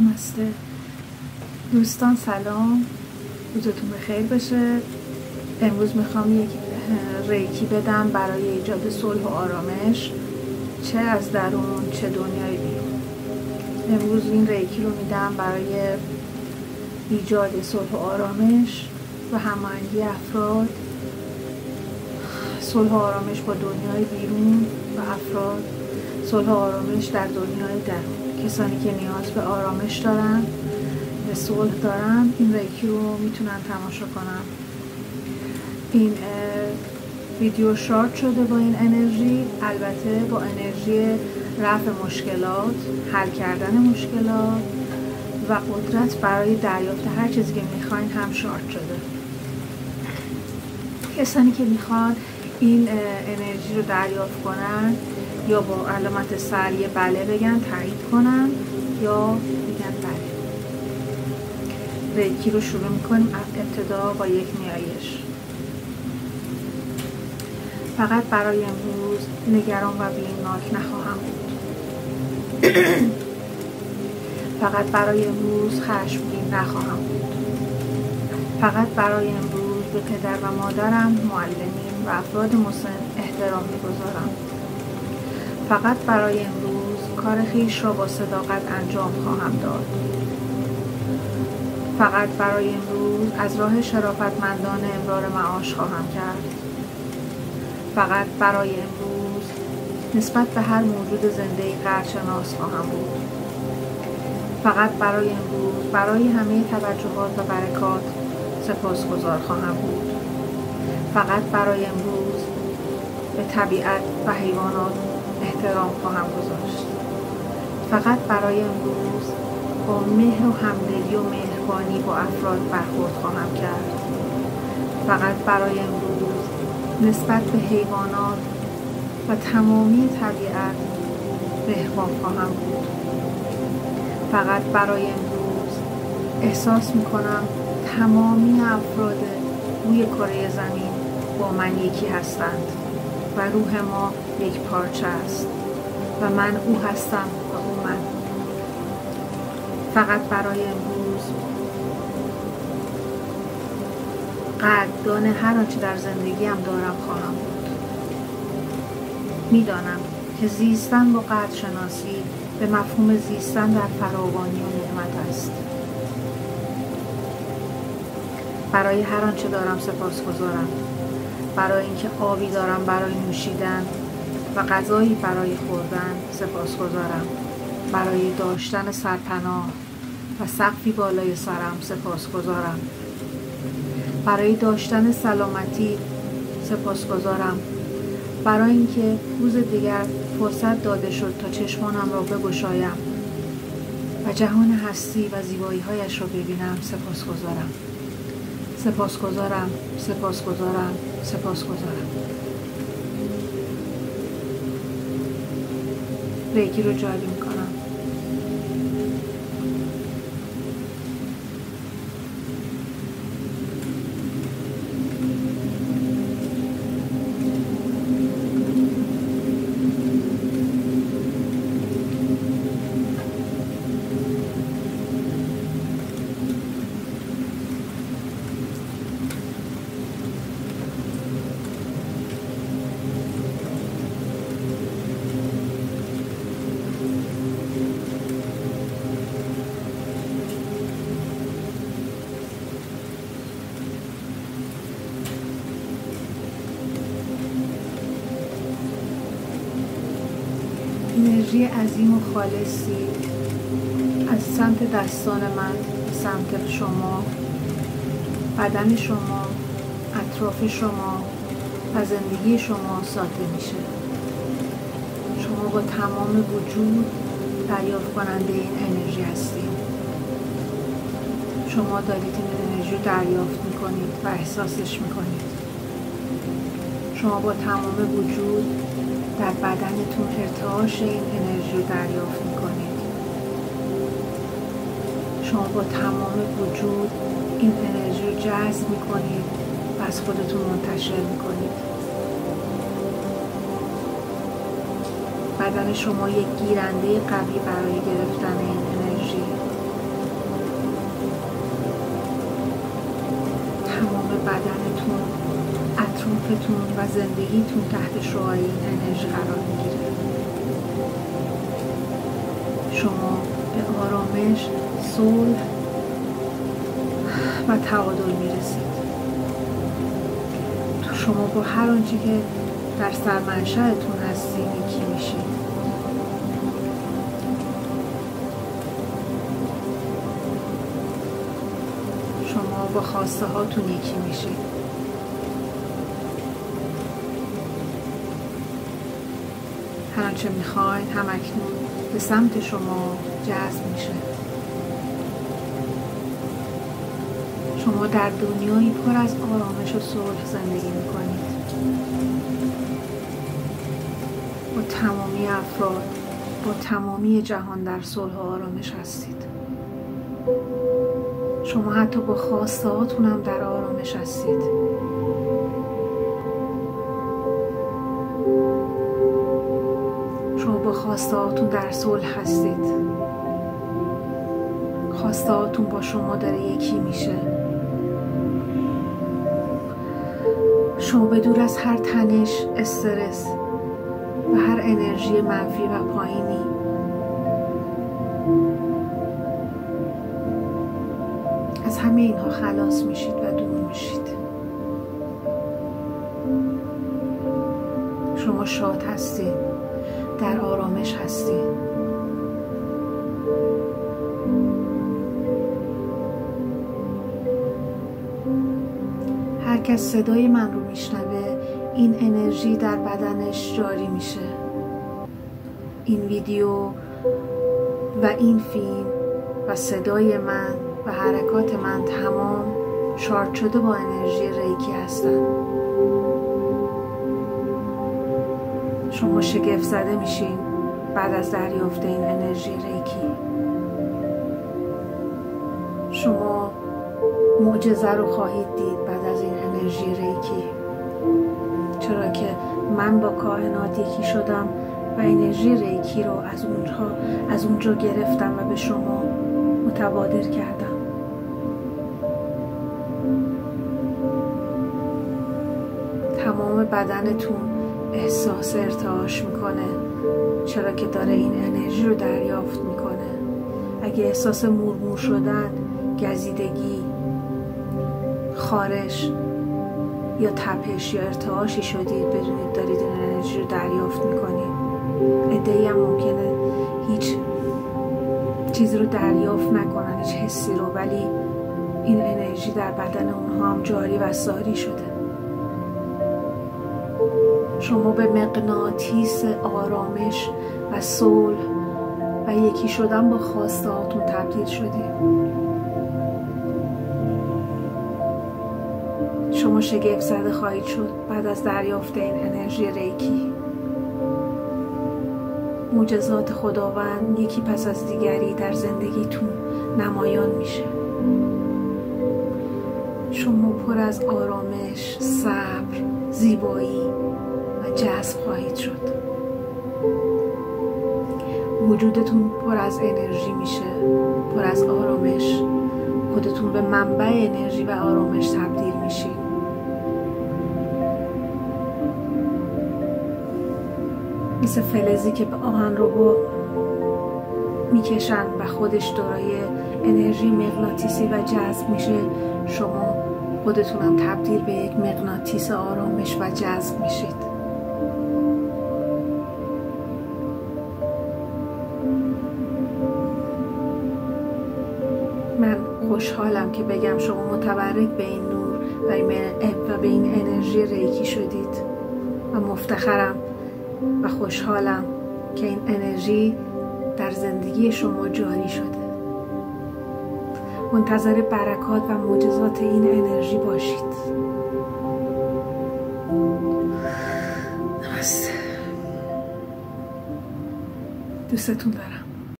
نمسته دوستان، سلام، روزتون بخیر بشه. امروز میخوام یک ریکی بدم برای ایجاد صلح و آرامش، چه از درون چه دنیای بیرون. امروز این ریکی رو میدم برای ایجاد صلح و آرامش و هماهنگی افراد، صلح و آرامش با دنیای بیرون و افراد، صلح و آرامش در دنیای درون. کسانی که نیاز به آرامش دارن، به صلح دارن، این ریکی رو میتونن تماشا کنن. این ویدیو شارت شده با این انرژی، البته با انرژی رفع مشکلات، حل کردن مشکلات و قدرت برای دریافت هر چیزی که میخواین هم شارت شده. کسانی که میخوان این انرژی رو دریافت کنن یا با علامت سریع بله بگن، تایید کنن، یا بگن بله. ریکی رو شروع میکنیم. ابتدا با یک نیایش. فقط برای امروز نگران و بیمناک نخواهم بود. فقط برای امروز خشمگین نخواهم بود. فقط برای امروز به پدر و مادرم، معلمین و افراد مسن احترام میگذارم. فقط برای امروز کار خویش را با صداقت انجام خواهم داد. فقط برای امروز از راه شرافتمندانه امرار معاش خواهم کرد. فقط برای امروز نسبت به هر موجود زنده‌ای قدرشناس خواهم بود. فقط برای امروز برای همه توجهات و برکات سپاسگزار خواهم بود. فقط برای امروز به طبیعت و حیوانات احترام خواهم گذاشت. فقط برای امروز با مهر و همدلی و مهربانی با افراد برخورد خواهم کرد. فقط برای امروز نسبت به حیوانات و تمامی طبیعت مهربان خواهم بود. فقط برای امروز احساس میکنم تمامی افراد روی کره زمین با من یکی هستند و روح ما یک پارچه است و من او هستم و او من. فقط برای امروز قدردان هر آنچه در زندگیم دارم خواهم بود. میدانم که زیستن با قدرشناسی به مفهوم زیستن در فراوانی و نعمت است. برای هر آنچه دارم سپاسگزارم. برای اینکه آبی دارم برای نوشیدن و غذایی برای خوردن سپاسگزارم. برای داشتن سرپناه و سقفی بالای سرم سپاسگزارم. برای داشتن سلامتی سپاسگزارم. برای اینکه روز دیگر فرصت داده شد تا چشمانم را بگشایم و جهان هستی و زیبایی‌هایش را ببینم سپاسگزارم. سپاسگزارم، سپاسگزارم، سپاسگزارم. ریکی رو جاری میکنم. انرژی عظیم و خالصی از سمت دستان من به سمت شما، بدن شما، اطراف شما و زندگی شما ساطع میشه. شما با تمام وجود دریافت کننده این انرژی هستید. شما دارید این انرژی رو دریافت میکنید و احساسش میکنید. شما با تمام وجود در بدنتون ارتعاش این انرژی رو دریافت میکنید. شما با تمام وجود این انرژی رو جذب میکنید و از خودتون منتشر میکنید. بدن شما یک گیرنده قوی برای گرفتن این انرژی روحتون و زندگیتون تحت شعاع این انرژی قرار میگیره. شما به آرامش، صلح و تعادل میرسید. شما با هر آنچه که در سرمنشأتون هستید یکی میشید. شما با خواسته هاتون یکی میشید. هر آنچه میخواید همکنون به سمت شما جذب میشه. شما در دنیایی پر از آرامش و صلح زندگی میکنید. با تمامی افراد، با تمامی جهان در صلح و آرامش هستید. شما حتی با خواسته هاتون هم در آرامش هستید. شما با خواسته هاتون در صلح هستید. خواسته هاتون با شما داره یکی میشه. شما به دور از هر تنش، استرس و هر انرژی منفی و پایینی از همه اینها خلاص میشید و دور میشید. شما شاد هستید، در آرامش هستید. هر کس صدای من رو میشنوه این انرژی در بدنش جاری میشه. این ویدیو و این فیلم و صدای من و حرکات من تمام شارژ شده با انرژی ریکی هستن. شما شگفت زده میشین بعد از دریافت این انرژی ریکی. شما معجزه رو خواهید دید بعد از این انرژی ریکی، چرا که من با کائنات یکی شدم و انرژی ریکی رو از اونجا گرفتم و به شما متبادر کردم. تمام بدنتون احساس ارتعاش میکنه، چرا که داره این انرژی رو دریافت میکنه. اگه احساس مورمور شدن، گزیدگی، خارش یا تپش یا ارتعاشی شدید، بدونید دارید این انرژی رو دریافت میکنید. عده‌ای هم ممکنه هیچ چیزی رو دریافت نکنن، هیچ حسی رو، ولی این انرژی در بدن اونها هم جاری و ساری شده. شما به مغناطیس آرامش و صلح و یکی شدن با خواسته هاتون تبدیل شدید. شما شگفت زده خواهید شد بعد از دریافت این انرژی ریکی. معجزات خداوند یکی پس از دیگری در زندگیتون نمایان میشه. شما پر از آرامش، صبر، زیبایی و جذب خواهید شد. وجودتون پر از انرژی میشه، پر از آرامش. خودتون به منبع انرژی و آرامش تبدیل میشید. مثل فلزی که به آهن رو میکشن و خودش دارای انرژی مغناطیسی و جذب میشه، شما خودتون هم تبدیل به یک مغناطیس آرامش و جذب میشید. من خوشحالم که بگم شما متبرک به این نور و به این انرژی ریکی شدید و مفتخرم و خوشحالم که این انرژی در زندگی شما جاری شده. منتظر برکات و معجزات این انرژی باشید. نمسته. دوستتون دارم.